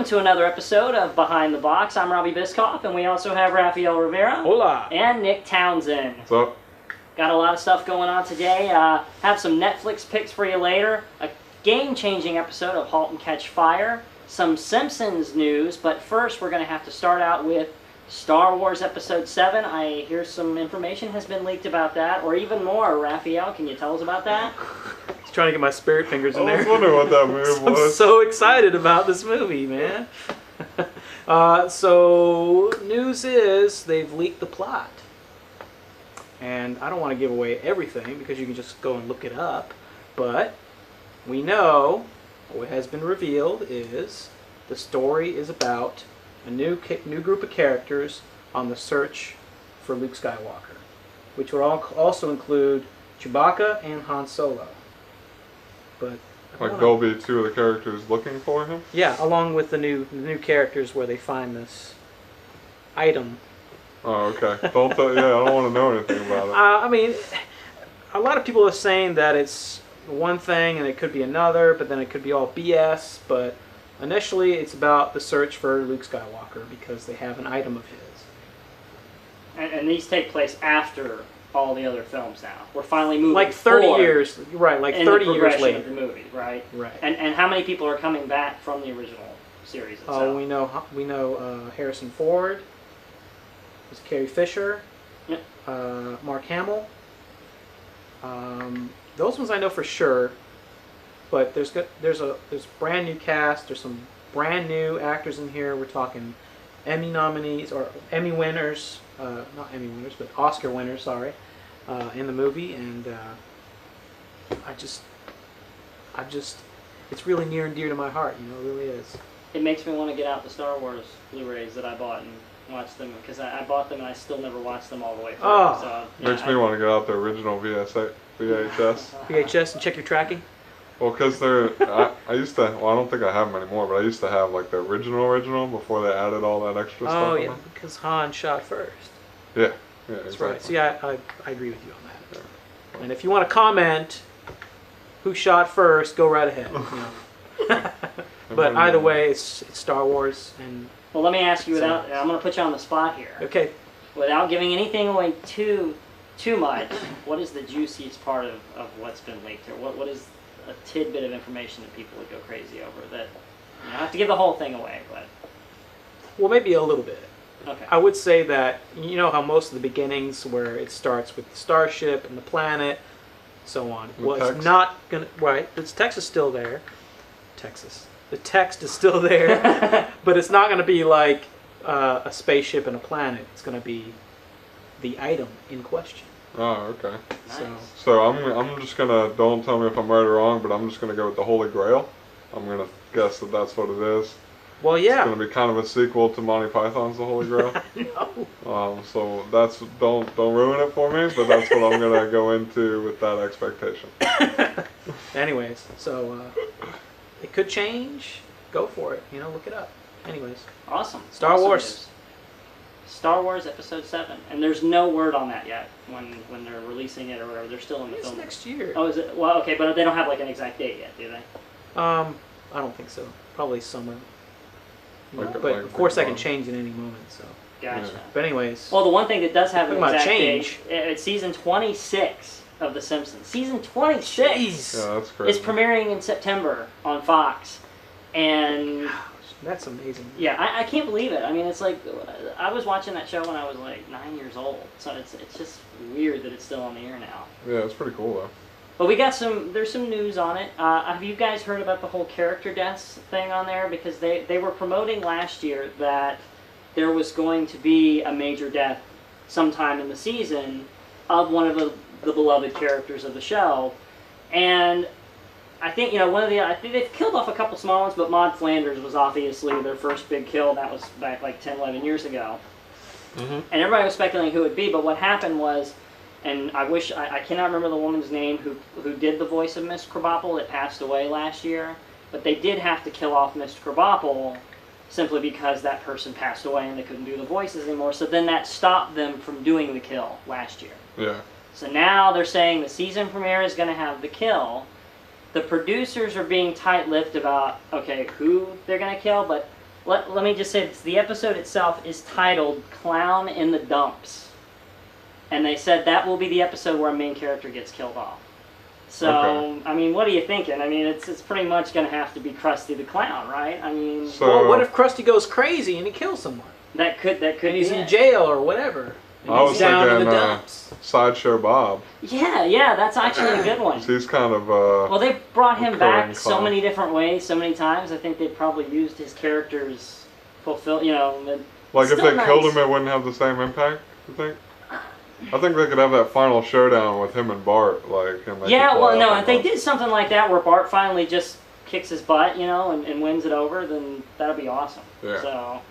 to another episode of Behind the Box. I'm Robbie Biscoff, and we also have Rafael Rivera. Hola. And Nick Townsend. What's up? Got a lot of stuff going on today. Have some Netflix picks for you later. A game-changing episode of Halt and Catch Fire. Some Simpsons news, but first we're going to have to start out with Star Wars Episode 7. I hear some information has been leaked about that, or even more. Raphael, can you tell us about that? Just trying to get my spirit fingers in I there. was wondering what that move I'm was. so excited about this movie, man. So, news is they've leaked the plot. And I don't want to give away everything because you can just go and look it up. But we know what has been revealed is the story is about a new group of characters on the search for Luke Skywalker, which will also include Chewbacca and Han Solo. But Like there'll be two of the characters looking for him? yeah, along with the new characters where they find this item. Oh, okay. Don't tell, yeah, I don't want to know anything about it. I mean, a lot of people are saying that it's one thing and it could be another, but then it could be all BS. But initially, it's about the search for Luke Skywalker because they have an item of his. And these take place after all the other films now. We're finally moving Like 30 forward years, right? Like in 30 the years progression later. of the movie, right? Right. And how many people are coming back from the original series itself? Oh, we know Harrison Ford. There's Carrie Fisher. Yep. Mark Hamill. Those ones I know for sure. But there's brand new cast. There's some brand new actors in here. We're talking Emmy nominees or Emmy winners, not Emmy winners, but Oscar winners. Sorry, in the movie, and I just, it's really near and dear to my heart. You know, it really is. It makes me want to get out the Star Wars Blu-rays that I bought and watch them, because I bought them and I still never watched them all the way through. Oh. So, Makes me want to get out the original VHS. VHS and check your tracking. Well, because I used to, well, I don't think I have them anymore, but I used to have like the original before they added all that extra stuff. Oh in yeah, them. because Han shot first. Yeah, That's exactly. right. See, I agree with you on that. And if you want to comment who shot first, go right ahead. You know. But either way, it's Star Wars, and well, let me ask you I'm going to put you on the spot here. okay. Without giving anything away too much, what is the juiciest part of what's been leaked here? What is a tidbit of information that people would go crazy over that you don't have to give the whole thing away, but Well, maybe a little bit. okay. I would say that, you know how most of the beginnings where it starts with the starship and the planet, so on. Well, it's text. not going to, right, the text is still there. The text is still there, but it's not going to be like a spaceship and a planet. It's going to be the item in question. Oh, okay. Nice. So I'm just gonna, don't tell me if I'm right or wrong, but I'm just gonna go with the Holy Grail. I'm gonna guess that that's what it is. Well, yeah. It's gonna be kind of a sequel to Monty Python's The Holy Grail. No. So that's, don't ruin it for me, but that's what I'm gonna go into with that expectation. Anyways, so it could change. Go for it. You know, look it up. Anyways, Awesome. Star Awesome Wars. news. Star Wars Episode 7. And there's no word on that yet when they're releasing it or whatever. They're still in the it's film. next year. Oh, is it? Well, okay, but they don't have like an exact date yet, do they? I don't think so. Probably summer. Like- But like of course, that can month. change at any moment. So, Gotcha. Yeah. but anyways, Well, the one thing that does have an Talking about exact change. date, it's season 26 of The Simpsons. Season 26 jeez, Yeah, that's crazy. is premiering in September on Fox. And that's amazing. yeah, I can't believe it. I mean, it's like, I was watching that show when I was like 9 years old. So it's just weird that it's still on the air now. Yeah, it's pretty cool though. But there's some news on it. Have you guys heard about the whole character deaths thing on there? Because they were promoting last year that there was going to be a major death sometime in the season of one of the beloved characters of the show. And I think, I think they've killed off a couple small ones, but Maud Flanders was obviously their first big kill. That was back like 10, 11 years ago. Mm-hmm. And everybody was speculating who it would be, but what happened was, and I cannot remember the woman's name who did the voice of Miss Krabappel that passed away last year, but they did have to kill off Miss Krabappel simply because that person passed away and they couldn't do the voices anymore. So then that stopped them from doing the kill last year. Yeah. So now they're saying the season premiere is going to have the kill. The producers are being tight-lipped about, okay, who they're going to kill, but let me just say this. The episode itself is titled Clown in the Dumps. And they said that will be the episode where a main character gets killed off. So, Okay. I mean, what are you thinking? I mean, it's pretty much going to have to be Krusty the Clown, right? I mean, So- Well, what if Krusty goes crazy and he kills someone? that could And be he's in it. jail or whatever. And I was he's down in thinking the dumps. Sideshow Bob. Yeah, that's actually a good one. He's kind of Well, they brought him recurring back so clown. many different ways, so many times. I think they probably used his character's like if still they killed nice. him, it wouldn't have the same impact. You think? I think they could have that final showdown with him and Bart, like. And they Yeah, could well, play no, off if they of- did something like that where Bart finally just kicks his butt, and wins it over, then that'll be awesome. Yeah. So,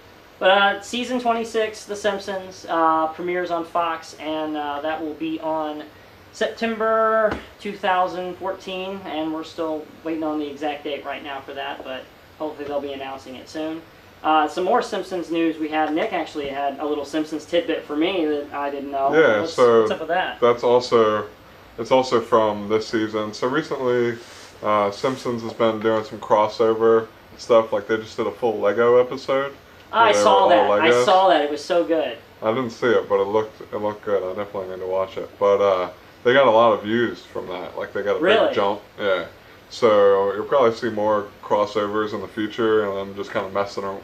but season 26, The Simpsons, premieres on Fox, and that will be on September 2014, and we're still waiting on the exact date right now for that, but hopefully they'll be announcing it soon. Some more Simpsons news we had. Nick actually had a little Simpsons tidbit for me that I didn't know. Yeah, what's up with that? It's also from this season. So recently, Simpsons has been doing some crossover stuff. Like they just did a full Lego episode. I where they saw were that. all I Legos. saw that. It was so good. I didn't see it, but it looked good. I definitely need to watch it. But they got a lot of views from that. Like they got a Really? big jump. Yeah. So you'll probably see more crossovers in the future, and I'm just kind of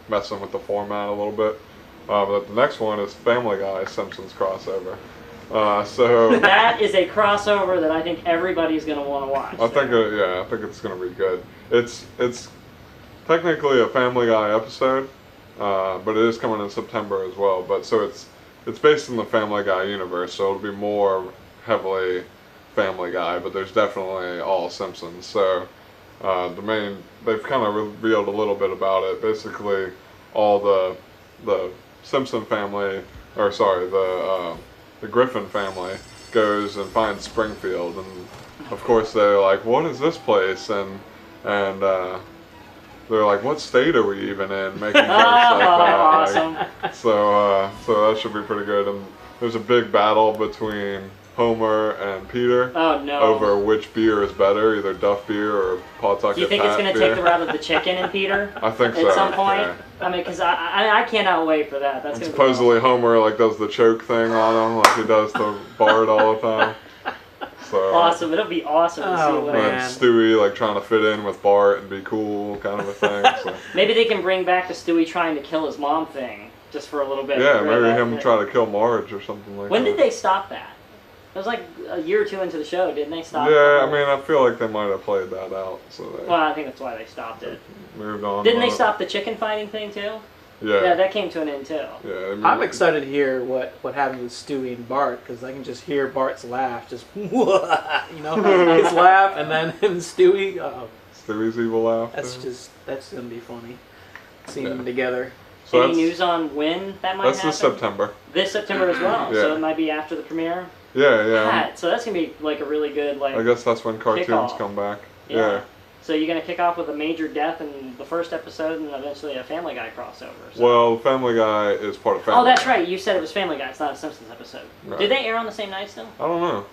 messing with the format a little bit. But the next one is Family Guy Simpsons crossover. So That is a crossover that I think everybody's going to want to watch. I think I think it's gonna be good. It's technically a Family Guy episode, but it is coming in September as well. But so it's based in the Family Guy universe, so it'll be more heavily Family Guy, but there's definitely all Simpsons. So they've kind of revealed a little bit about it. Basically, all the Simpson family, or sorry, the Griffin family goes and finds Springfield, and of course they're like, "What is this place?" and they're like, "What state are we even in?" Making jokes like that. Awesome. So that should be pretty good. And there's a big battle between Homer and Peter Oh, no. over which beer is better, either Duff beer or Pawtucket Do you think it's Pat going to beer. take the route of the chicken and Peter? I think so. At some point? Yeah. I mean, because I cannot wait for that. That's And gonna supposedly Homer like does the choke thing on him like he does to Bart all the time. So be awesome. It'll be awesome to see Oh, what. and man. Stewie like trying to fit in with Bart and be cool, kind of a thing. So. Maybe they can bring back the Stewie trying to kill his mom thing just for a little bit. Yeah, Right? maybe him try to kill Marge or something like When that. did they stop that? It was like a year or two into the show, didn't they stop? Yeah, I mean, I feel like they might have played that out, so they Well, I think that's why they stopped it. moved on. Didn't they with it. stop the chicken fighting thing too? Yeah, Yeah, that came to an end too. yeah. I mean, I'm excited to hear what happens with Stewie and Bart, because I can just hear Bart's laugh, just his laugh, and then Stewie. Stewie's evil laugh. That's gonna be funny. Seeing Yeah. them together. So Any that's, news on when that might that's happen? this September. This September as well. Yeah. So it might be after the premiere. Yeah. God, so that's gonna be like a really good I guess that's when cartoons Kickoff. come back. Yeah. Yeah. So you're gonna kick off with a major death in the first episode, and eventually a Family Guy crossover. So. Well, Family Guy is part of Family. Oh, that's Guy. right. You said it was Family Guy. It's not a Simpsons episode. Right. Did they air on the same night still? I don't know.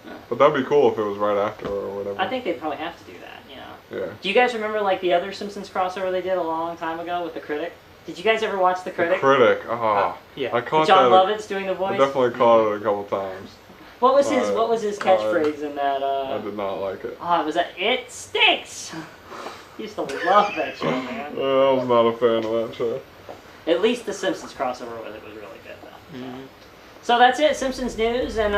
Yeah. But that'd be cool if it was right after or whatever. I think they'd probably have to do that. You know. Yeah. Do you guys remember like the other Simpsons crossover they did a long time ago with the Critic? Did you guys ever watch the The Critic? Critic. Oh, Yeah. I caught John that. Lovett's doing the I voice. definitely caught it a couple times. What was his God. catchphrase in that? I did not like it. Oh, it was that it stinks. Used to love that show, man. I was not a fan of that show. At least the Simpsons crossover with it was really good, though. Mhm. So that's it, Simpsons news, and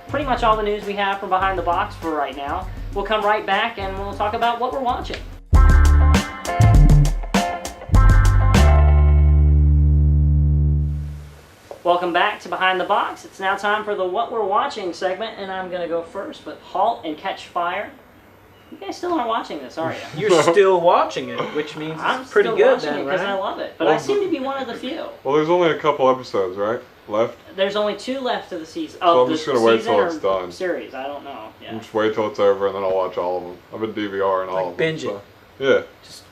pretty much all the news we have from behind the box for right now. We'll come right back and we'll talk about what we're watching. Welcome back to Behind the Box. It's now time for the What We're Watching segment, and I'm going to go first with Halt and Catch Fire. You guys still aren't watching this, are you? You're still watching it, which means I'm it's pretty still good watching then, it because I right? love it, but I Well, seem to be one of the few. Well, there's only a couple episodes, right? Left? There's only 2 left of the season. So Oh, I'm the just gonna wait season till or it's done. series. I don't know. Yeah. Just wait till it's over and then I'll watch all of them. I've been DVRing all Like of them. binge it. So. Yeah. Just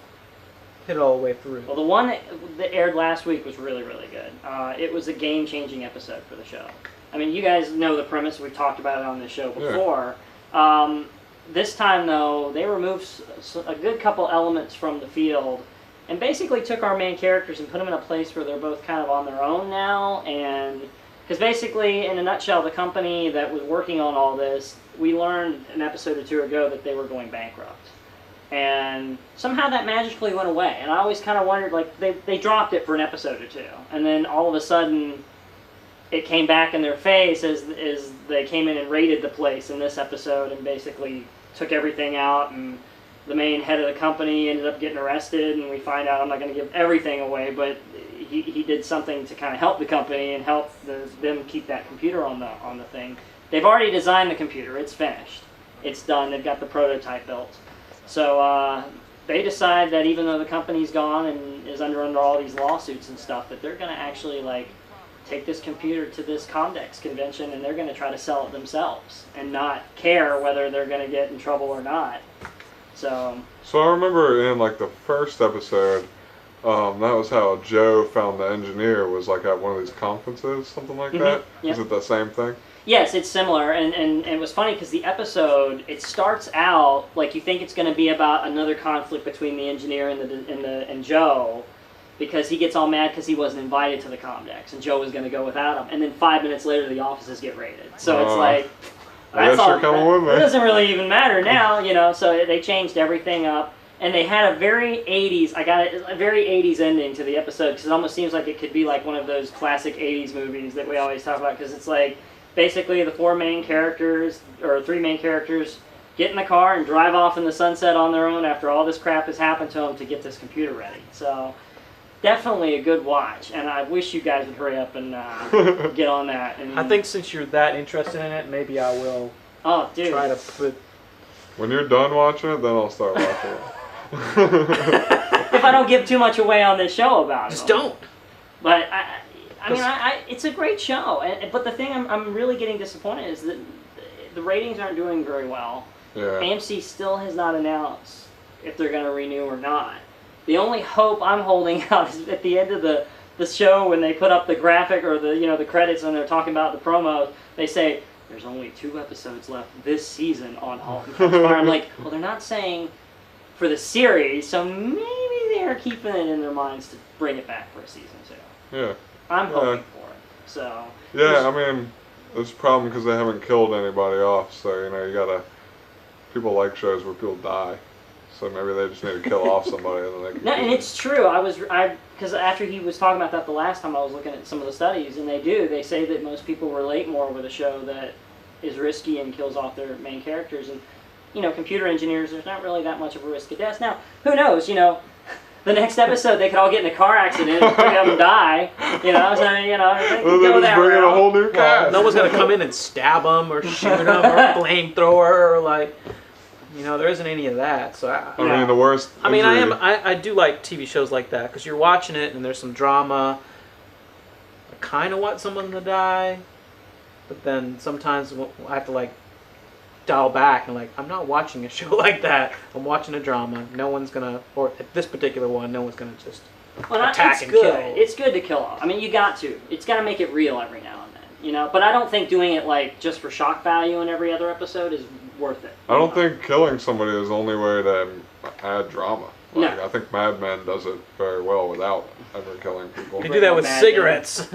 hit it all the way through. Well, the one that aired last week was really, really good. It was a game-changing episode for the show. I mean, you guys know the premise. We've talked about it on the show before. This time, though, they removed a good couple elements from the field and basically took our main characters and put them in a place where they're both kind of on their own now. And because basically, in a nutshell, the company that was working on all this, we learned an episode or two ago that they were going bankrupt. And somehow that magically went away. And I always kind of wondered, like, they dropped it for an episode or two. And then all of a sudden, it came back in their face as they came in and raided the place in this episode and basically took everything out. And the main head of the company ended up getting arrested. And we find out, I'm not going to give everything away, but he did something to kind of help the company and help them keep that computer on the thing. They've already designed the computer. It's finished. It's done. They've got the prototype built. So they decide that even though the company's gone and is under all these lawsuits and stuff, that they're going to actually like take this computer to this Comdex convention and they're going to try to sell it themselves and not care whether they're going to get in trouble or not. So I remember in like the first episode, that was how Joe found the engineer, was like at one of these conferences, something like that. Yep. Is it the same thing? yes, it's similar, and it was funny because the episode, it starts out like you think it's going to be about another conflict between the engineer and Joe, because he gets all mad because he wasn't invited to the Comdex and Joe was going to go without him, and then 5 minutes later the offices get raided. So it's like that's all. It doesn't really even matter now, you know. So they changed everything up. And they had a very 80s, a very 80s ending to the episode, because it almost seems like it could be like one of those classic 80s movies that we always talk about, because it's like basically the three main characters get in the car and drive off in the sunset on their own after all this crap has happened to them to get this computer ready. So definitely a good watch, and I wish you guys would hurry up and get on that. And I think since you're that interested in it, maybe I will try to put... When you're done watching it, then I'll start watching it. If I don't give too much away on this show about it. Just don't. But I mean, it's a great show. But the thing I'm really getting disappointed is that the ratings aren't doing very well. Yeah. AMC still has not announced if they're going to renew or not. The only hope I'm holding out is at the end of the show when they put up the graphic or the credits and they're talking about the promos, they say there's only 2 episodes left this season on Halt and Catch Fire. I'm like, well, they're not saying for the series, so maybe they're keeping it in their minds to bring it back for a season 2. Yeah. I'm hoping for it. So. Yeah, I mean, it's a problem because they haven't killed anybody off. So you gotta. People like shows where people die, so maybe they just need to kill off somebody and then they can. No, and it's true. Because after he was talking about that the last time, I was looking at some of the studies, and they say that most people relate more with a show that is risky and kills off their main characters. And computer engineers, there's not really that much of a risk of death. Now, who knows? The next episode they could all get in a car accident and 3 of them die. So they could go that bring in a route. whole new cast. No one's gonna come in and stab them or shoot them or flamethrower or like. There isn't any of that. So I mean, the worst. I mean, I do like TV shows like that because you're watching it and there's some drama. I kind of want someone to die, but then sometimes I have to dial back and I'm not watching a show like that. I'm watching a drama. No one's gonna, or at this particular one, no one's gonna just attack and kill. It's good to kill off. I mean, you got to. It's got to make it real every now and then, But I don't think doing it just for shock value in every other episode is worth it. I don't think killing somebody is the only way to add drama. No. I think Mad Men does it very well without ever killing people. They do that with cigarettes.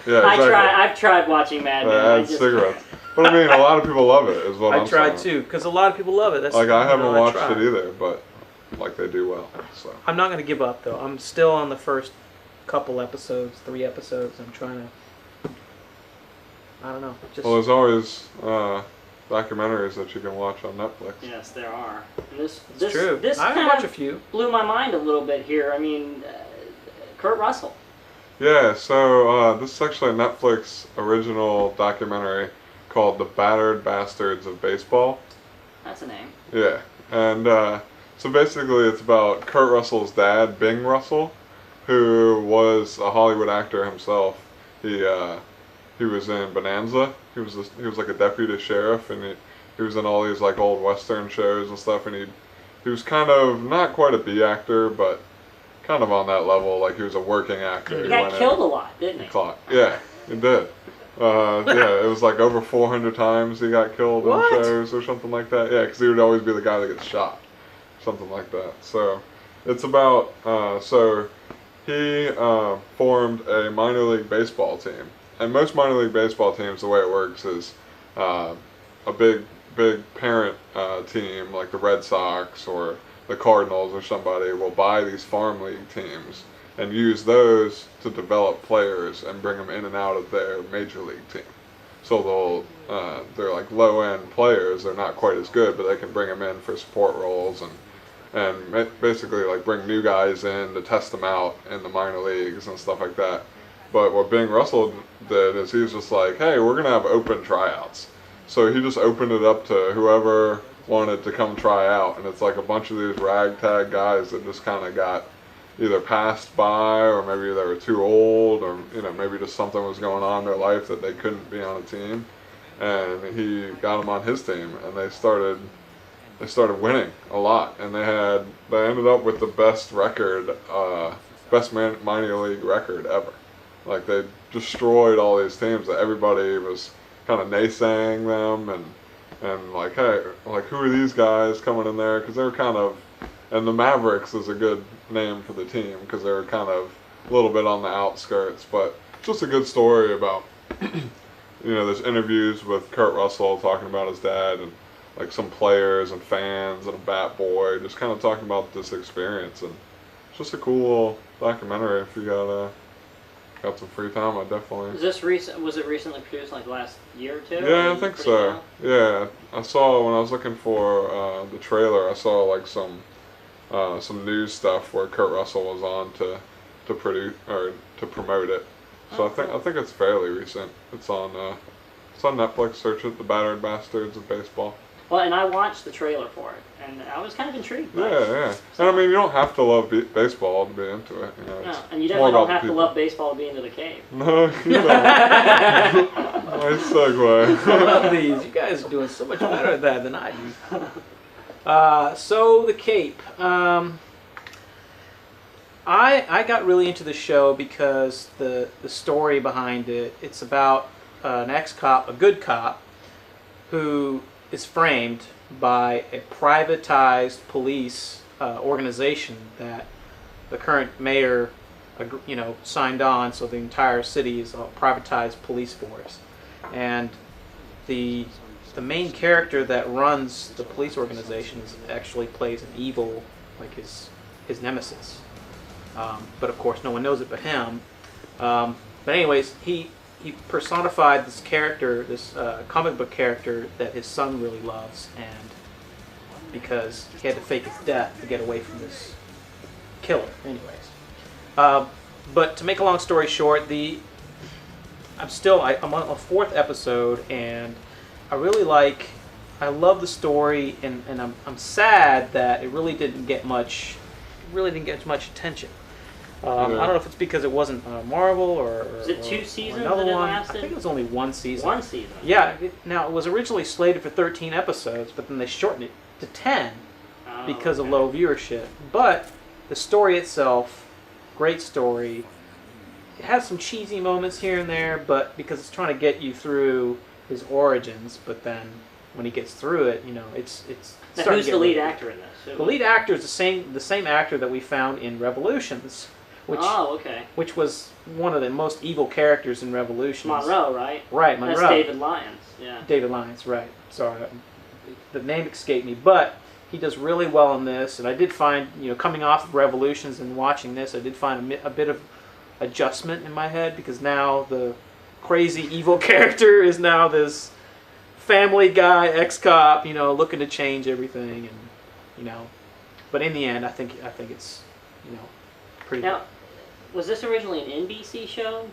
Yeah, exactly. I've tried watching Mad Men. Add cigarettes. But I mean, a lot of people love it, is what I'm saying. I tried too, because a lot of people love it. That's, I haven't watched it either, but they do well. So I'm not going to give up though. I'm still on the first couple episodes, 3 episodes. I'm trying to. I don't know. Well, there's always documentaries that you can watch on Netflix. Yes, there are. And this true. This I kind watch of a few. Blew my mind a little bit here. I mean, Kurt Russell. Yeah, so this is actually a Netflix original documentary called The Battered Bastards of Baseball. That's a name. Yeah, and so basically it's about Kurt Russell's dad, Bing Russell, who was a Hollywood actor himself. He was in Bonanza. He was like a deputy sheriff, and he was in all these old Western shows and stuff, and he was kind of not quite a B actor, but kind of on that level. He was a working actor. He got killed a lot, didn't he? Yeah, he did. Yeah, it was over 400 times he got killed in shows or something like that. Yeah, because he would always be the guy that gets shot, something like that. So It's about so he formed a minor league baseball team, and most minor league baseball teams, the way it works is a big parent team like the Red Sox or the Cardinals or somebody will buy these farm league teams and use those to develop players and bring them in and out of their major league team. So they're like low end players. They're not quite as good, but they can bring them in for support roles and basically like bring new guys in to test them out in the minor leagues and stuff like that. But what Bing Russell did is he was just like, hey, we're gonna have open tryouts. So he just opened it up to whoever wanted to come try out, and it's like a bunch of these ragtag guys that just kind of got either passed by, or maybe they were too old, or maybe just something was going on in their life that they couldn't be on a team, and he got them on his team, and they started winning a lot, and they ended up with the best record, minor league record ever. Like they destroyed all these teams that everybody was kind of naysaying them and like, hey, like who are these guys coming in there? Because they were kind of, and the Mavericks is a good name for the team because they were kind of a little bit on the outskirts, but just a good story about, there's interviews with Kurt Russell talking about his dad and like some players and fans and a bat boy, just kind of talking about this experience, and it's just a cool little documentary if you got some free time. I definitely. Is this recent? Was it recently produced, like last year or two? Yeah, I think so. Yeah, I saw when I was looking for the trailer. I saw like some news stuff where Kurt Russell was on to produce or to promote it. So I think it's fairly recent. It's on Netflix. Search it, The Battered Bastards of Baseball. Well, and I watched the trailer for it, and I was kind of intrigued by it. Yeah. And I mean, you don't have to love baseball to be into it. No, and you definitely don't have to love baseball to be into the cave. No, you don't. Nice segue. I love these. You guys are doing so much better at that than I do. So the Cape. I got really into the show because the story behind it. It's about an ex-cop, a good cop, who is framed by a privatized police organization that the current mayor, signed on. So the entire city is a privatized police force, and the main character that runs the police organization actually plays an evil, like his nemesis. But of course, no one knows it but him. But anyways, he personified this character, this comic book character that his son really loves, and because he had to fake his death to get away from this killer. Anyways, but to make a long story short, I'm on a fourth episode, and I love the story, and I'm sad that it really didn't get much attention. I don't know if it's because it wasn't Marvel or Was it 2 seasons another that it one. lasted? I think it was only one season. One season. Yeah. Now it was originally slated for 13 episodes, but then they shortened it to 10 because of low viewership. But the story itself, great story. It has some cheesy moments here and there, but because it's trying to get you through his origins. But then when he gets through it, it's Now, starting who's to the get lead really- actor in this? The lead actor is the same actor that we found in Revolutions, which was one of the most evil characters in Revolutions. Monroe, right? Right, Monroe. That's David Lyons. Yeah. David Lyons, right. Sorry, the name escaped me, but he does really well in this. And I did find, coming off of Revolutions and watching this, I did find a bit of adjustment in my head, because now the crazy evil character is now this family guy, ex-cop, looking to change everything, and but in the end, I think it's pretty. Now, was this originally an NBC show?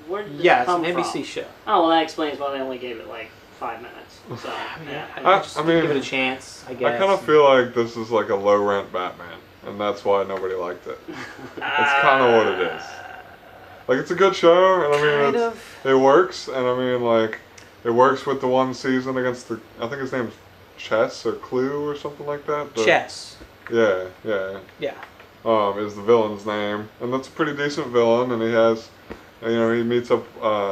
Where did this Yeah, it's come an from? NBC show. Oh, well, that explains why they only gave it like 5 minutes. So, yeah. I just I mean, give it a chance, I guess. I kind of feel like this is like a low-rent Batman, and that's why nobody liked it. That's kind of what it is. Like, it's a good show, and I mean, it works, and I mean, like, it works with the one season against I think his name's Chess or Clue or something like that. Chess. Yeah. Yeah. Is the villain's name, and that's a pretty decent villain, and he has, he meets up,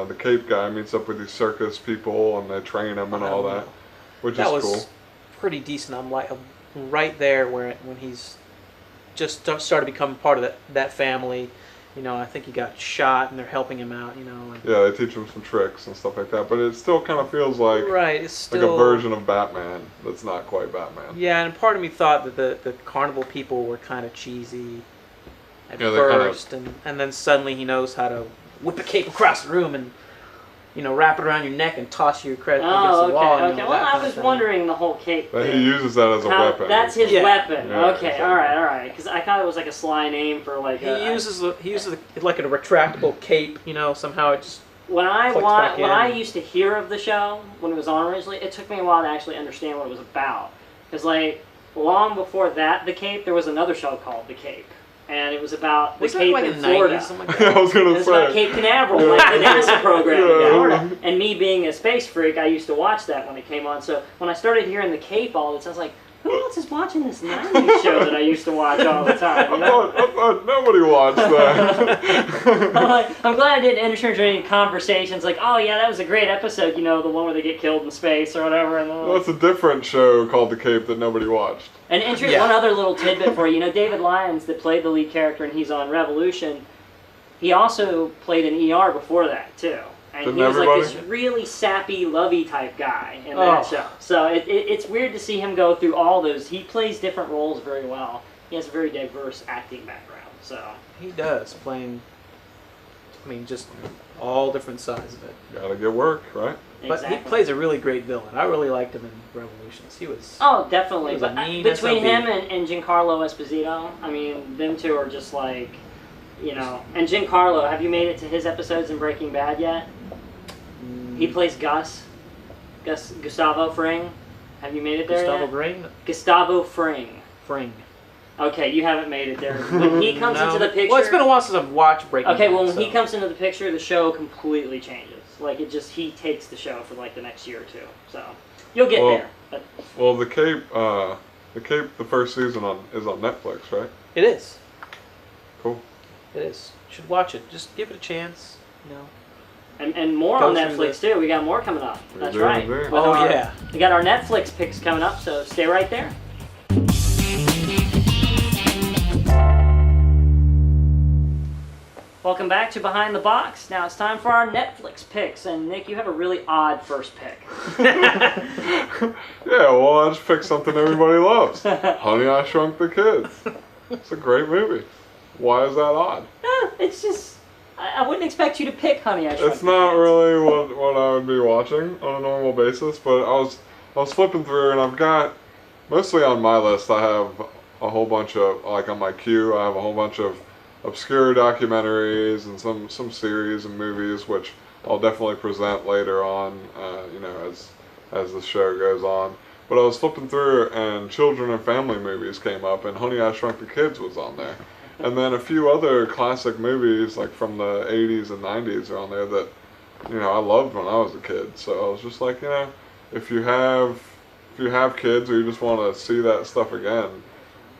the Cape guy meets up with these circus people, and they train him and all that, which is cool. That was pretty decent. I'm right there when he's just started becoming part of that family. You know, I think he got shot, and they're helping him out. You know, and, Yeah, they teach him some tricks and stuff like that, but it still kind of feels like right. It's like still a version of Batman that's not quite Batman. Yeah, and part of me thought that the carnival people were kind of cheesy at Yeah, they first, and then suddenly he knows how to whip a cape across the room and, you know, wrap it around your neck and toss you against Oh, the wall. okay, You okay. know, Well, that I kind of was thing. wondering the whole cape But thing. he uses that as a weapon. That's his Yeah. weapon. Yeah, Okay, exactly. all right. Because I thought it was like a sly name for like. He uses it like a retractable cape. You know, somehow it just. When Clicks back in. I used to hear of the show when it was on originally, it took me a while to actually understand what it was about. Because like long before that, The Cape, there was another show called The Cape, and it was about the Wasn't Cape it like in in Florida. the 90s, something like Yeah, I that? was gonna It's about say. Cape Canaveral, like the NASA program in Yeah. Florida. And me being a space freak, I used to watch that when it came on. So when I started hearing The Cape all the time, I was like, who else is watching this 90s show that I used to watch all the time? You know? I thought nobody watched that. I'm glad I didn't enter into any conversations like, oh yeah, that was a great episode, you know, the one where they get killed in space or whatever. And That's a different show called The Cape that nobody watched. And Yeah. one other little tidbit for you. You know, David Lyons, that played the lead character and he's on Revolution, he also played an ER before that, too. And Didn't he was like everybody? this really sappy, lovey type guy in that Oh. show. So it's weird to see him go through all those. He plays different roles very well. He has a very diverse acting background. So He does, playing, I mean, just all different sides of it. Gotta get work, right? But exactly. he plays a really great villain. I really liked him in Revolutions. He was. Oh, definitely. He was a But mean between SOB. him and Giancarlo Esposito, I mean, them two are just like, you know. And Giancarlo, have you made it to his episodes in Breaking Bad yet? He plays Gustavo Fring. Have you made it there Gustavo yet? Green? Gustavo Fring. Fring. Okay, you haven't made it there. When he comes No. into the picture. Well, it's been a while since I've watched Breaking Okay, Bad. well, when so. he comes into the picture, the show completely changes. Like, he takes the show for like the next year or two. So, you'll get Well- there. But Well, The Cape, the first season is on Netflix, right? It is. Cool. It is. You should watch it. Just give it a chance. You know. and more Go on through Netflix, too. We got more coming up. That's do, right. we do. With Oh, our- yeah. We got our Netflix picks coming up, so stay right there. Welcome back to Behind the Box. Now it's time for our Netflix picks. And Nick, you have a really odd first pick. Yeah, well, I just picked something everybody loves. Honey, I Shrunk the Kids. It's a great movie. Why is that odd? It's just, I wouldn't expect you to pick Honey, I Shrunk It's the not Kids. really what I would be watching on a normal basis, but I was flipping through and I've got, mostly on my list, I have a whole bunch of, like on my queue, I have a whole bunch of obscure documentaries and some series and movies, which I'll definitely present later on, you know, as the show goes on. But I was flipping through and children and family movies came up, and Honey, I Shrunk the Kids was on there. And then a few other classic movies, like from the 80s and 90s, are on there that, you know, I loved when I was a kid. So I was just like, you know, if you have kids or you just want to see that stuff again,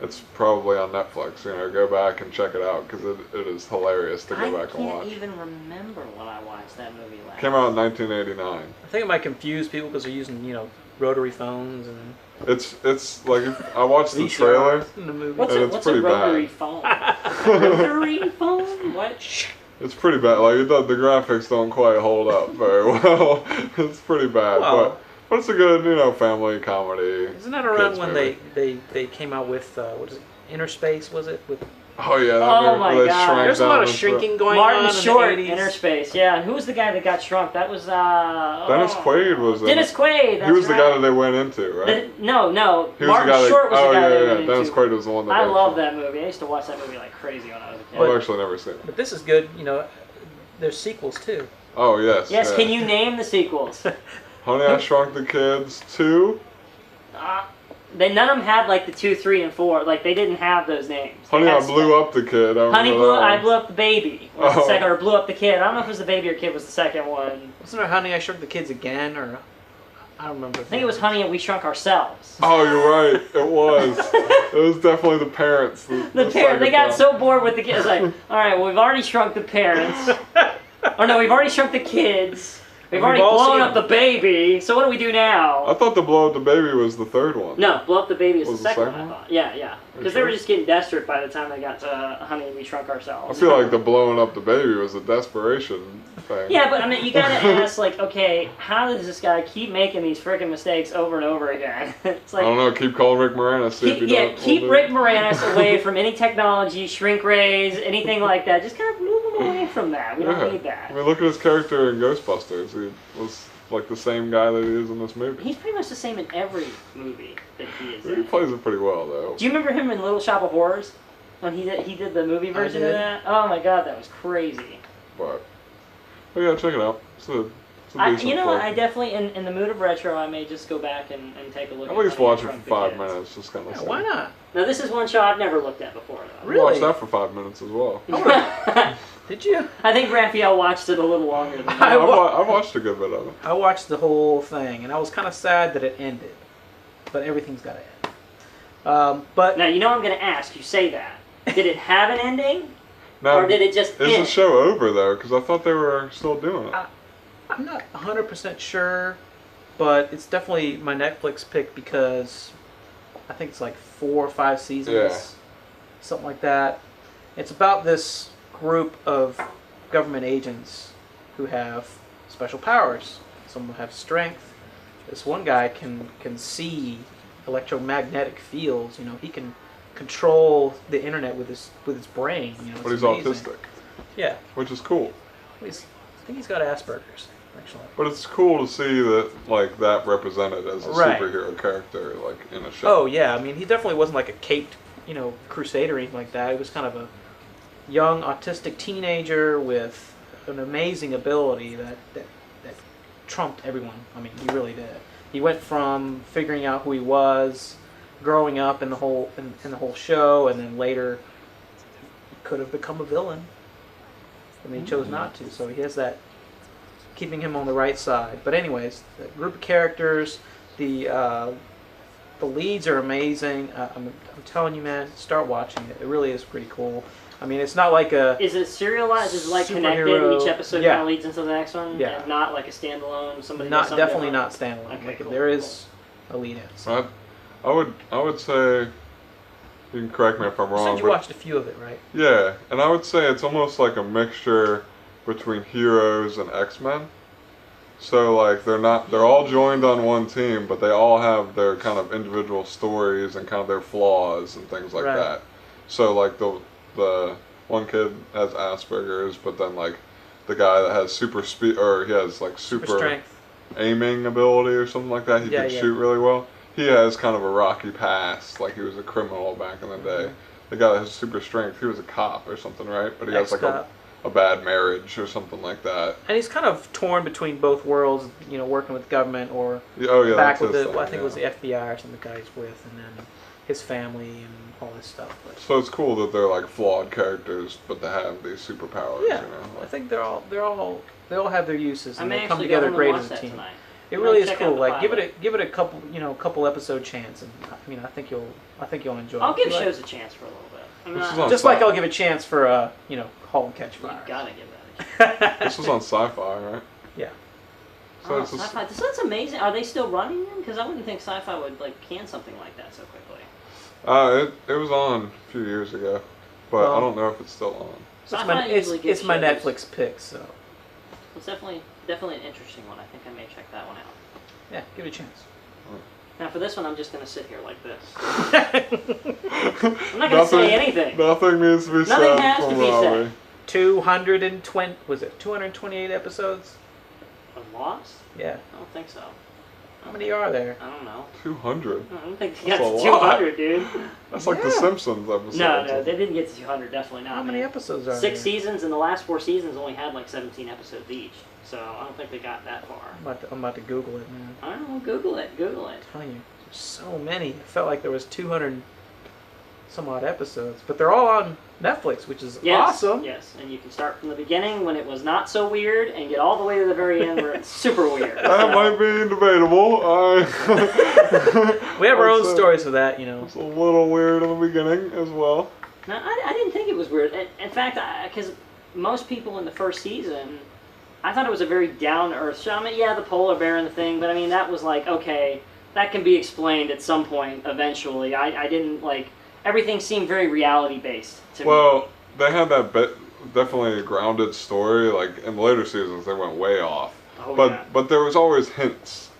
it's probably on Netflix. You know, go back and check it out because it is hilarious to go back and I watch. can't even remember when I watched that movie last. Came out in 1989. I think it might confuse people because they're using, you know, rotary phones and It's like I watched the VCRs trailer. in the movie. What's And a, it's what's a pretty rotary bad. phone? Rotary phone? What? It's pretty bad. Like the graphics don't quite hold up very well. It's pretty bad, Well- but it's a good, you know, family comedy. Isn't that around kids when movie. they came out with, what is it, Inner Space, was it? With Oh yeah, that Oh movie my where they God. shrank There's a down lot of into- shrinking going Martin on Short, in the 80s. Inner Space. Yeah, and who was the guy that got shrunk? That was Dennis Quaid was in Dennis it. Quaid. That's He was the guy right. that they went into, right? No. He was Martin the guy Short was that, the guy yeah, that yeah, went Dennis into. Quaid was the one that I they love shot. that movie. I used to watch that movie like crazy when I was a kid. I've actually never seen it. But this is good, you know, there's sequels too. Oh yes. Yes, yeah. can you name the sequels? Honey, I Shrunk the Kids 2. None of them had like the 2, 3, and 4. Like they didn't have those names. They Honey, had I Blew Up the Kid. Honey, I blew up the baby. Was the Oh. second, or blew up the kid. I don't know if it was the baby or kid was the second one. Wasn't there Honey, I Shrunk the Kids Again? Or I don't remember. I think it was Honey and We Shrunk Ourselves. Oh, you're right. It was. It was definitely the parents. The parents, they got so bored with the kids. Like, all right, well, we've already shrunk the parents. Or no, we've already shrunk the kids. We've already all blown seen up the baby, so what do we do now? I thought the blow up the baby was the third one. No, blow up the baby is the Was the second one, second I one? thought. Yeah. Because they were just getting desperate by the time they got to Honey, We Shrunk I Ourselves. feel like the blowing up the baby was a desperation thing. Yeah, but I mean, you gotta ask, like, okay, how does this guy keep making these freaking mistakes over and over again? It's I like, don't know. Keep calling Rick Moranis. See if he don't- keep will Rick do. Moranis away from any technology, shrink rays, anything like that. Just kind of move him away from that. We don't need that. I mean, look at his character in Ghostbusters. He was like the same guy that he is in this movie. He's pretty much the same in every movie that he is He in. plays it pretty well, though. Do you remember him in Little Shop of Horrors? When he did the movie version of did. that? Oh my god, that was crazy. But yeah, check it out. It's a decent You know what, flick. I definitely, in the mood of retro, I may just go back and take a look At at least Honey, I watch it for Shrunk the 5 Kids. minutes. Just kind of. Yeah, why not? Now, this is one show I've never looked at before, though. Really? Watch that for 5 minutes as well. Did you? I think Raphael watched it a little longer than I me. wa- I watched a good bit of it. I watched the whole thing, and I was kind of sad that it ended. But everything's got to end. But Now, you know I'm going to ask, you say that. Did it have an ending? Now, Or did it just is end? the show over though? Because I thought they were still doing it. I'm not 100% sure, but it's definitely my Netflix pick because I think it's like 4 or 5 seasons, Yeah. something like that. It's about this group of government agents who have special powers. Some have strength. This one guy can see electromagnetic fields. You know, he can control the internet with his brain. You know, But it's he's amazing. autistic, Yeah, which is cool. I think he's got Asperger's actually. But it's cool to see that like that represented as a Right. superhero character, like in a show. Oh yeah, I mean he definitely wasn't like a caped, crusader or anything like that. He was kind of a young autistic teenager with an amazing ability that trumped everyone. I mean, he really did. He went from figuring out who he was, growing up in the whole show, and then later could have become a villain. I mean, he chose not to. So he has that keeping him on the right side. But anyways, the group of characters, the leads are amazing. I'm telling you, man, start watching it. It really is pretty cool. I mean, it's not like a Is it serialized? Is it like connected? Superhero- Each episode yeah. kind of leads into the next one? Yeah. And not like a standalone? Somebody does not something definitely different? not standalone. Okay, Like, cool, there is a lead in. So. I would say, you can correct me if I'm You wrong, said you but watched a few of it, right? yeah, and I would say it's almost like a mixture between Heroes and X-Men. So like they're all joined on one team, but they all have their kind of individual stories and kind of their flaws and things like Right. that. So like the one kid has Asperger's, but then like the guy that has super speed, or he has like super strength. aiming ability or something like that. He Yeah, can yeah. shoot really well. He has kind of a rocky past, like he was a criminal back in the day. Mhm. The guy that has super strength, he was a cop or something, right? But he has like Ex-cop. a bad marriage or something like that. And he's kind of torn between both worlds, working with government or Yeah, oh yeah, back that's with his the, thing, I think it was the yeah. FBI or something the guy he's with, and then his family and all this stuff. But So it's cool that they're like flawed characters, but they have these superpowers. yeah, You know? I think they all have their uses I and may they come actually go together home great and watch as a that team. tonight. It I'm really gonna is check out cool. the Like give pilot. it a couple episode chance, and I think you'll enjoy it. I'll give If you like- shows a chance for a little bit. I'm This is not, on just like Sci- I'll give a chance for Halt and Catch you Fire. gotta give that a chance. This was on Sci-Fi, right? Yeah. So Oh, it's just, Sci-Fi. That's amazing. Are they still running them? Because I wouldn't think Sci-Fi would can something like that so quickly. it was on a few years ago, but I Well, don't know if it's still on. Sci-Fi usually gets It's my shows. Netflix pick, so It's definitely an interesting one. I think I may check that one out. yeah, give it a chance. Now for this one, I'm just gonna sit here like this. I'm not gonna say anything. Nothing needs to be Nothing said has to from be said. Robbie. 228 episodes? A Lost? Yeah. I don't think so. How many are there? I don't know. 200. I don't think they That's got a to lot. 200, dude. That's like the Yeah. Simpsons episode. No, they didn't get to 200. Definitely not. How many man. episodes are 6 there? seasons, and the last 4 seasons only had like 17 episodes each. So I don't think they got that far. I'm about to Google it, man. I don't know. Google it. Google it. I'm telling you, there's so many. It felt like there was 200 some odd episodes, but they're all on Netflix, which is Yes, awesome. Yes, and you can start from the beginning when it was not so weird, and get all the way to the very end where it's super weird. That might be debatable. We have our I'd own say stories for that, It's a little weird in the beginning as well. No, I didn't think it was weird. In fact, because most people in the first season I thought it was a very down-to-earth show. I mean, yeah, the polar bear and the thing, but I mean, that was like, okay, that can be explained at some point eventually. I didn't, like, everything seemed very reality-based to me. Well, they had that definitely a grounded story. Like, in the later seasons, they went way off. Oh, but yeah. but there was always hints,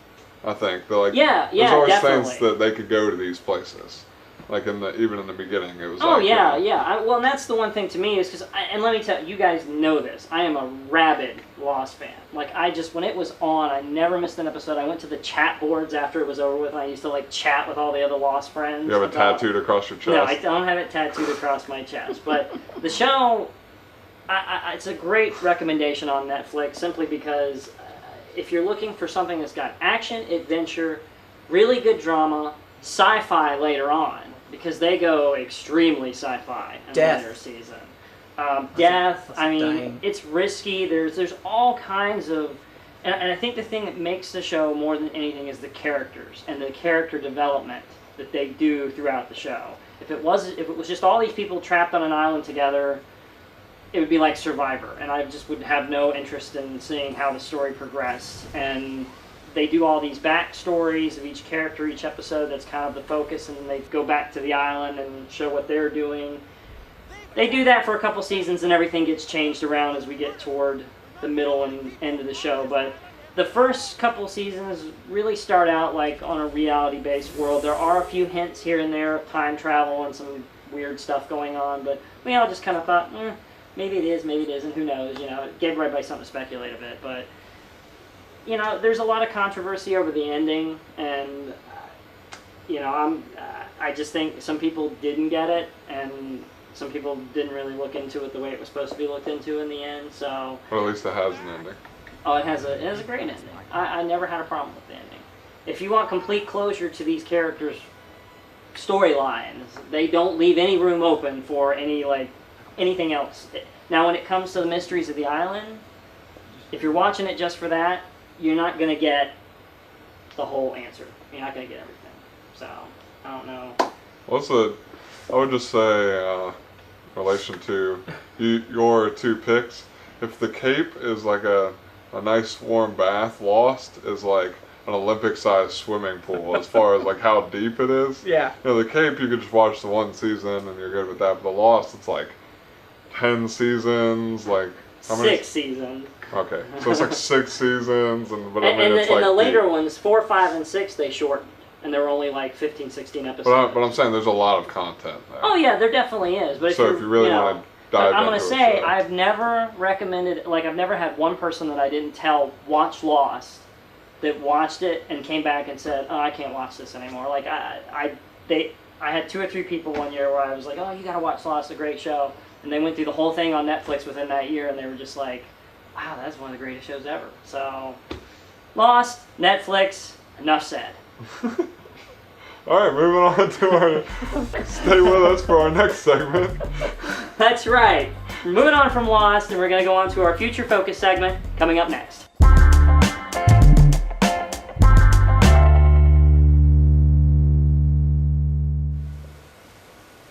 I think. They're like, Yeah, there's always definitely. hints that they could go to these places. Like, even in the beginning, it was Oh, like... yeah, you know, yeah. Well, and that's the one thing to me is because, and let me tell you, you guys know this, I am a rabid Lost fan. Like, when it was on, I never missed an episode. I went to the chat boards after it was over with, and I used to, like, chat with all the other Lost friends. You have it tattooed across your chest? No, I don't have it tattooed across my chest. But the show, it's a great recommendation on Netflix simply because if you're looking for something that's got action, adventure, really good drama, sci-fi later on, because they go extremely sci-fi in the later season. Death, I mean, dying. it's risky. There's all kinds of... And I think the thing that makes the show more than anything is the characters and the character development that they do throughout the show. If it was just all these people trapped on an island together, it would be like Survivor, and I just would have no interest in seeing how the story progressed. And they do all these backstories of each character, each episode. That's kind of the focus, and then they go back to the island and show what they're doing. They do that for a couple seasons, and everything gets changed around as we get toward the middle and end of the show. But the first couple seasons really start out like on a reality-based world. There are a few hints here and there of time travel and some weird stuff going on, but we all just kind of thought, maybe it is, maybe it isn't, who knows, you know. It gave everybody something to speculate a bit, but, you know, there's a lot of controversy over the ending, and, you know, I just think some people didn't get it, and some people didn't really look into it the way it was supposed to be looked into in the end, so... Or at least it has an ending. Oh, it has a great ending. I never had a problem with the ending. If you want complete closure to these characters' storylines, they don't leave any room open for anything else. Now, when it comes to the mysteries of the island, if you're watching it just for that, you're not going to get the whole answer. You're not going to get everything. So, I don't know. I would just say, in relation to your two picks, if the Cape is like a nice warm bath, Lost is like an Olympic-sized swimming pool as far as like how deep it is. Yeah. You know, the Cape you could just watch the one season and you're good with that, but the Lost it's like 10 seasons, like how many? 6 seasons. Okay, so it's like 6 seasons, but I mean And it's the, like and the later deep. ones, 4, 5, and 6, they shortened. And there were only like 15, 16 episodes. But I'm saying there's a lot of content there. Oh yeah, there definitely is. But So if you really want to dive I'm into going to say, it, I've never recommended, like I've never had one person that I didn't tell watch Lost that watched it and came back and said, oh, I can't watch this anymore. Like I had 2 or 3 people one year where I was like, oh, you got to watch Lost, a great show. And they went through the whole thing on Netflix within that year and they were just like, wow, that's one of the greatest shows ever. So, Lost, Netflix, enough said. Alright, moving on to our... Stay with us for our next segment. That's right. We're moving on from Lost, and we're going to go on to our future focus segment coming up next.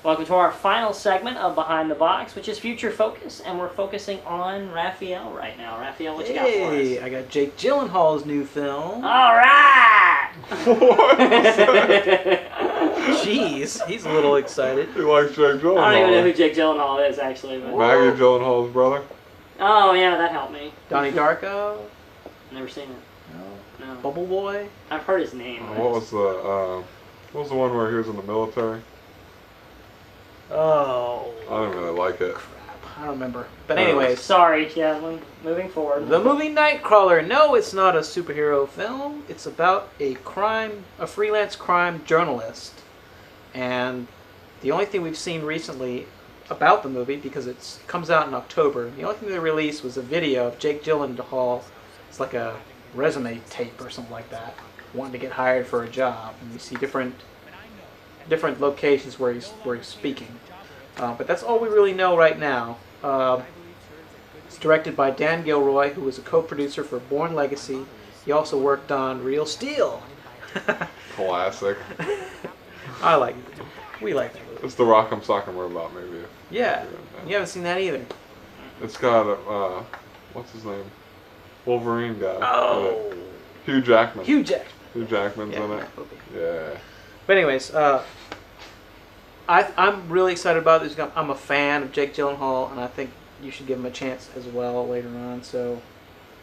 Welcome to our final segment of Behind the Box, which is Future Focus, and we're focusing on Raphael right now. Raphael, what you got for us? I got Jake Gyllenhaal's new film. All right! Jeez, he's a little excited. He likes Jake Gyllenhaal. I don't even know who Jake Gyllenhaal is, actually. But... Maggie Gyllenhaal's brother. Oh, yeah, that helped me. Donnie Darko? Never seen it. No. Bubble Boy? I've heard his name. What was the one where he was in the military? Oh. I didn't really like it. Crap, I don't remember. But anyways. Sorry, yeah, moving forward. The movie Nightcrawler. No, it's not a superhero film. It's about a freelance crime journalist. And the only thing we've seen recently about the movie, because it comes out in October, the only thing they released was a video of Jake Gyllenhaal. It's like a resume tape or something like that, wanting to get hired for a job. And you see different locations where he's speaking. But that's all we really know right now. It's directed by Dan Gilroy, who was a co-producer for Bourne Legacy. He also worked on Real Steel. Classic. I like it. We like that movie. It's the Rock'em Sock'em Robot movie. Yeah. You haven't seen that either. It's got, what's his name? Wolverine guy. Oh, Hugh Jackman. Hugh Jackman. Hugh Jackman's in it. that movie. Yeah. But anyways, I'm really excited about this. I'm a fan of Jake Gyllenhaal, and I think you should give him a chance as well later on. So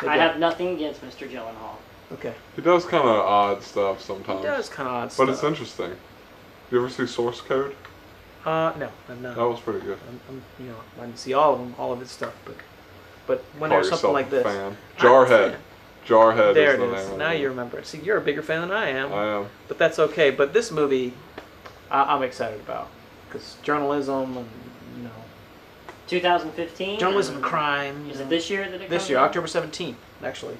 I have nothing against Mr. Gyllenhaal. Okay. He does kind of odd stuff sometimes. He does kind of odd But stuff. it's interesting. You ever see Source Code? No, I'm not. That was pretty good. I didn't see all of them, all of his stuff, but when Call there's something yourself like a this, fan. Jarhead. Jarhead there is the it name is. of Now it. you remember it. See, you're a bigger fan than I am. I am. But that's okay. But this movie, I'm excited about because journalism and 2015. journalism and crime. Is it this year that it comes This year, out? October 17th, actually.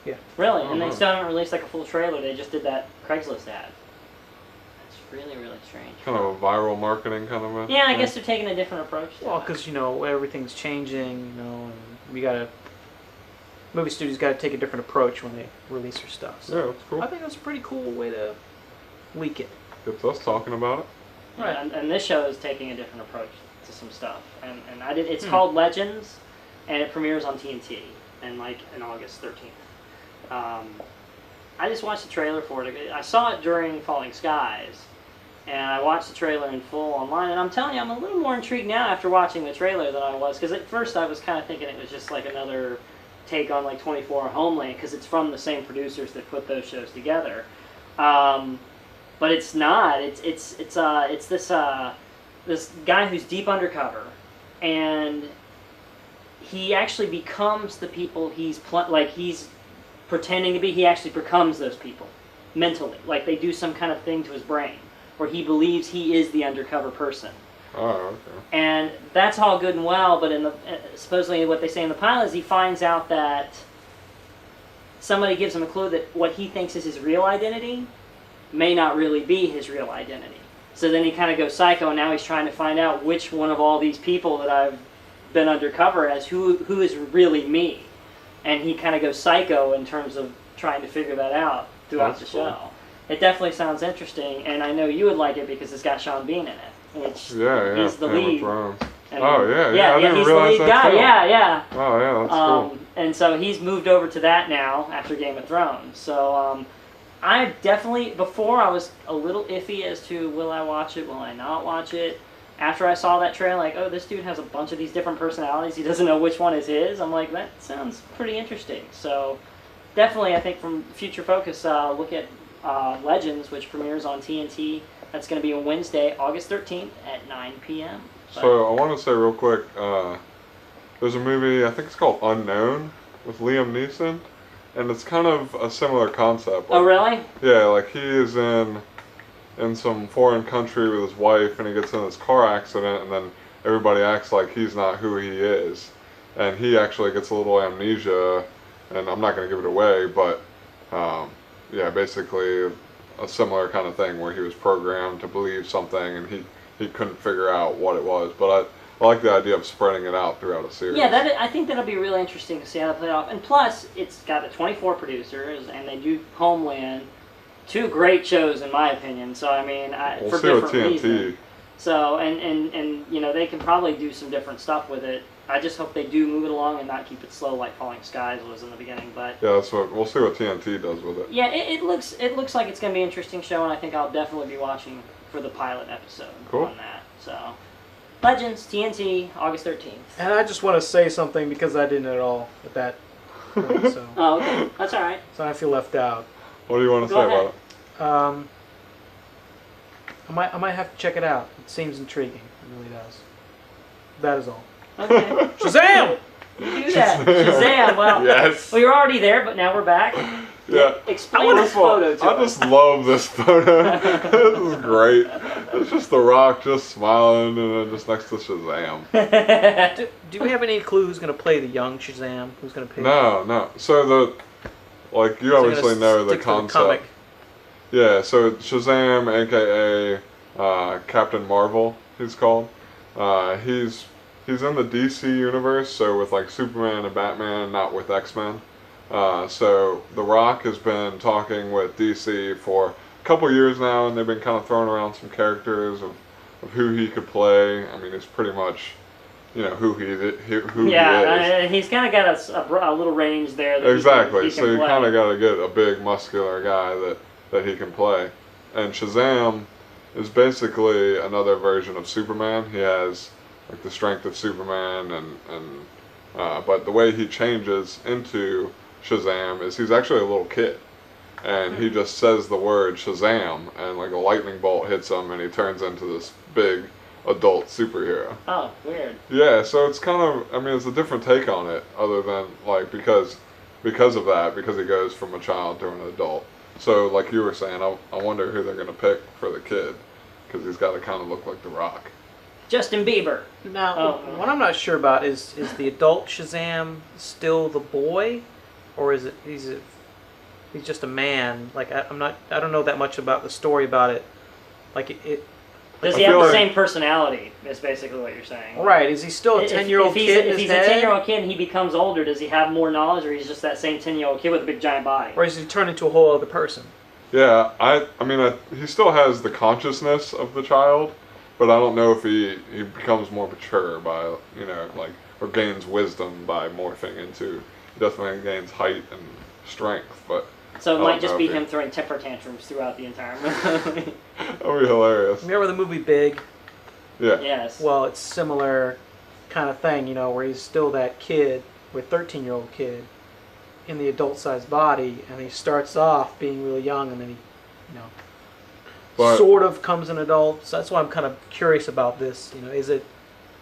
Yeah. Really? Oh, And they wow. still haven't released like a full trailer. They just did that Craigslist ad. That's really, really strange. Kind of a viral marketing kind of a Yeah, I thing. guess they're taking a different approach to Well, it. because everything's changing, and we gotta. Movie studios got to take a different approach when they release their stuff. Yeah, So that's cool. I think that's a pretty cool way to leak it. Gets us talking about it. Right, and this show is taking a different approach to some stuff. And it's Hmm. called Legends, and it premieres on TNT in August 13th. I just watched the trailer for it. I saw it during Falling Skies, and I watched the trailer in full online. And I'm telling you, I'm a little more intrigued now after watching the trailer than I was. Because at first I was kind of thinking it was just like another take on 24 Homeland, because it's from the same producers that put those shows together. But it's not. It's this guy who's deep undercover, and he actually becomes the people he's pretending to be. He actually becomes those people mentally. Like they do some kind of thing to his brain where he believes he is the undercover person. Oh, okay. And that's all good and well, but supposedly what they say in the pilot is he finds out that somebody gives him a clue that what he thinks is his real identity may not really be his real identity. So then he kind of goes psycho, and now he's trying to find out which one of all these people that I've been undercover as, who is really me. And he kind of goes psycho in terms of trying to figure that out throughout That's the show. cool. It definitely sounds interesting, and I know you would like it because it's got Sean Bean in it, which Yeah, he's the Game of lead. Thrones. And- Oh, yeah, I didn't he's realize the lead that guy. too. Yeah. Oh, yeah, that's cool. And so he's moved over to that now after Game of Thrones. So I definitely, before I was a little iffy as to will I watch it, will I not watch it. After I saw that trailer, like, oh, this dude has a bunch of these different personalities. He doesn't know which one is his. I'm like, that sounds pretty interesting. So definitely, I think from Future Focus, look at Legends, which premieres on TNT. That's going to be on Wednesday, August 13th at 9 p.m. So I want to say real quick, there's a movie, I think it's called Unknown, with Liam Neeson, and it's kind of a similar concept. Oh, really? Yeah, like he is in some foreign country with his wife, and he gets in this car accident, and then everybody acts like he's not who he is, and he actually gets a little amnesia, and I'm not going to give it away, but yeah, basically a similar kind of thing where he was programmed to believe something, and he couldn't figure out what it was. But I like the idea of spreading it out throughout a series. Yeah, I think that'll be really interesting to see how they play it off. And plus, it's got the 24 producers, and they do Homeland, two great shows in my opinion. So I mean, We'll for see with different TNT. reasons. So and they can probably do some different stuff with it. I just hope they do move it along and not keep it slow like Falling Skies was in the beginning. But Yeah, that's what we'll see what TNT does with it. yeah, it looks like it's going to be an interesting show, and I think I'll definitely be watching for the pilot episode Cool. on that. So Legends, TNT, August 13th. And I just want to say something because I didn't at all at that point, so Oh, okay, that's all right. I feel left out. What do you want to Go say ahead. about it? I might have to check it out. It seems intriguing. It really does. That is all. Okay. Shazam! You do that. Shazam. Well, Yes. well, you're already there, but now we're back. Yeah. Explain this photo to I us. just love this photo. This is great. It's just The Rock just smiling, and then just next to Shazam. Do we have any clue who's going to play the young Shazam? Who's going to play? No. So you obviously know the concept. Yeah. So Shazam, aka Captain Marvel, he's called. He's in the DC universe, so with like Superman and Batman, not with X-Men. So The Rock has been talking with DC for a couple years now, and they've been kind of throwing around some characters of who he could play. I mean, he's pretty much who he is. Yeah, he's kind of got a little range there. That Exactly. He So can you play. kind of got to get a big muscular guy that he can play. And Shazam is basically another version of Superman. He has like the strength of Superman, but the way he changes into Shazam is he's actually a little kid, and he just says the word Shazam, and like a lightning bolt hits him, and he turns into this big adult superhero. Oh, weird. Yeah, so it's kind of, I mean, it's a different take on it, other than like because of that, because he goes from a child to an adult. So like you were saying, I wonder who they're gonna pick for the kid, because he's got to kind of look like The Rock. Justin Bieber. Now, what I'm not sure about is the adult Shazam still the boy, or is it he's just a man? Like I don't know that much about the story about it. Like it Does I he have feel the like- same personality? Is basically what you're saying. right? Is he still a 10-year-old kid in If his he's a head, 10-year-old kid and he becomes older, does he have more knowledge, or he's just that same 10-year-old kid with a big giant body? or is he turned into a whole other person? Yeah, I mean, he still has the consciousness of the child, but I don't know if he becomes more mature by, like, or gains wisdom by morphing into, he definitely gains height and strength, but So it I might don't just know be if he- him throwing temper tantrums throughout the entire movie. that would be hilarious. Remember the movie Big? Yeah. Yes. Well, it's similar kind of thing, where he's still that kid, with 13-year-old kid, in the adult-sized body, and he starts off being really young, and then he, But- sort of comes an adult. So that's why I'm kind of curious about this. Is it?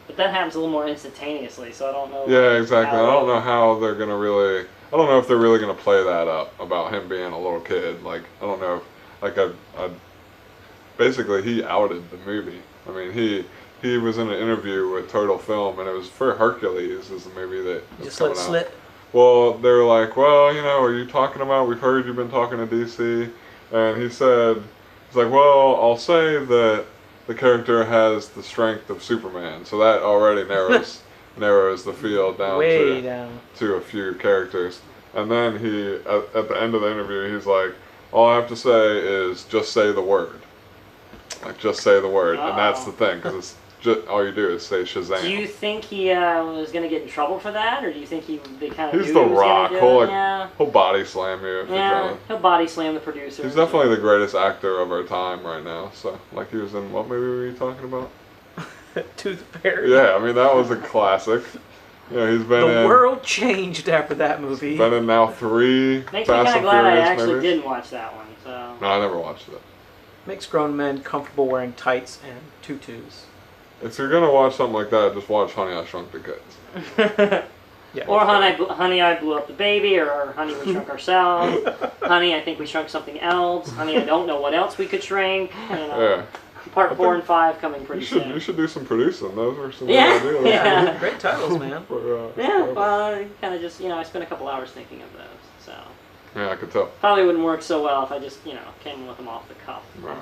But that happens a little more instantaneously, so I don't know. Yeah, exactly. I how- don't know how they're gonna really. I don't know if they're really gonna play that up about him being a little kid. Like, I don't know. Like, basically he outed the movie. I mean, he was in an interview with Total Film, and it was for Hercules, is the movie that was Just let coming it out. slip. Well, they were like, well, are you talking about? We've heard you've been talking to DC, and he said, he's like, well, I'll say that the character has the strength of Superman, so that already narrows the field down Way down. to a few characters. And then he, at the end of the interview, he's like, all I have to say is just say the word. Like, just say the word. And that's the thing, because it's just, all you do is say Shazam. Do you think he was going to get in trouble for that, or do you think they kind of He's knew The he was Rock. going to do it? Yeah. He'll body slam you if you're Yeah, trying to. he'll body slam the producer. He's definitely the greatest actor of our time right now. So, like, he was in, what movie were you talking about? Tooth Fairy. Yeah, I mean, that was a classic. He's been The in. world changed after that movie. Been in now 3 Makes me Fast kind of and glad I Furious actually movies. didn't watch that one. So. No, I never watched it. Makes grown men comfortable wearing tights and tutus. If you're gonna watch something like that, just watch Honey, I Shrunk the Kids. Yeah. Or Honey, I Blew Up the Baby, or Honey, We Shrunk Ourselves. Honey, I Think We Shrunk Something Else. Honey, I Don't Know What Else We Could Shrink. Yeah. Part 4 and 5 coming pretty soon. You should do some producing. Those are some Yeah, good ideas. yeah. Great titles, man. Yeah, well, I kind of just, I spent a couple hours thinking of those, so. Yeah, I could tell. Probably wouldn't work so well if I just, came with them off the cuff. No,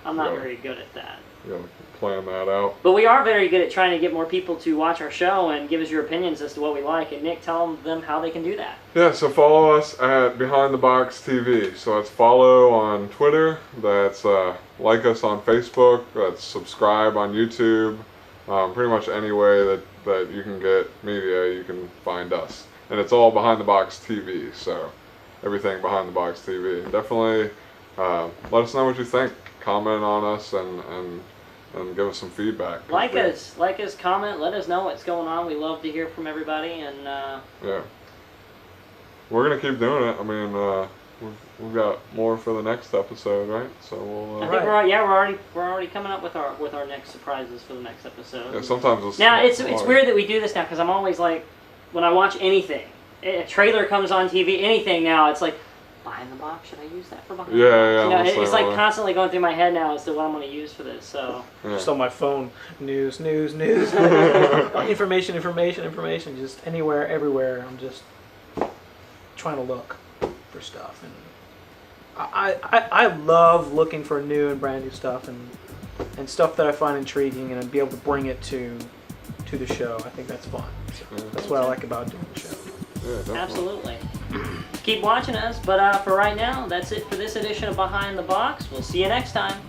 I'm not you very good at that. gotta plan that out. But we are very good at trying to get more people to watch our show and give us your opinions as to what we like. And Nick, tell them how they can do that. Yeah, so follow us at Behind the Box TV. So that's follow on Twitter, that's like us on Facebook, that's subscribe on YouTube. Pretty much any way that you can get media, you can find us. And it's all Behind the Box TV, so everything Behind the Box TV. Definitely let us know what you think. Comment on us and give us some feedback. Like us, comment, let us know what's going on. We love to hear from everybody, and Yeah. We're gonna keep doing it. I mean, we've got more for the next episode, right? So we'll. I think we're already coming up with our next surprises for the next episode. Yeah, sometimes it's Now it's weird that we do this now, because I'm always like, when I watch anything, a trailer comes on TV, anything now, it's like, Behind the Box, should I use that for Behind the Box? Yeah, You know, I'm the it's same like way. constantly going through my head now as to what I'm going to use for this. So Yeah. Just on my phone. News. information. Just anywhere, everywhere. I'm just trying to look for stuff. And I love looking for new and brand new stuff and stuff that I find intriguing, and be able to bring it to the show. I think that's fun. So that's what I like about doing the show. Yeah, definitely. absolutely. Keep watching us, but for right now, that's it for this edition of Behind the Box. We'll see you next time.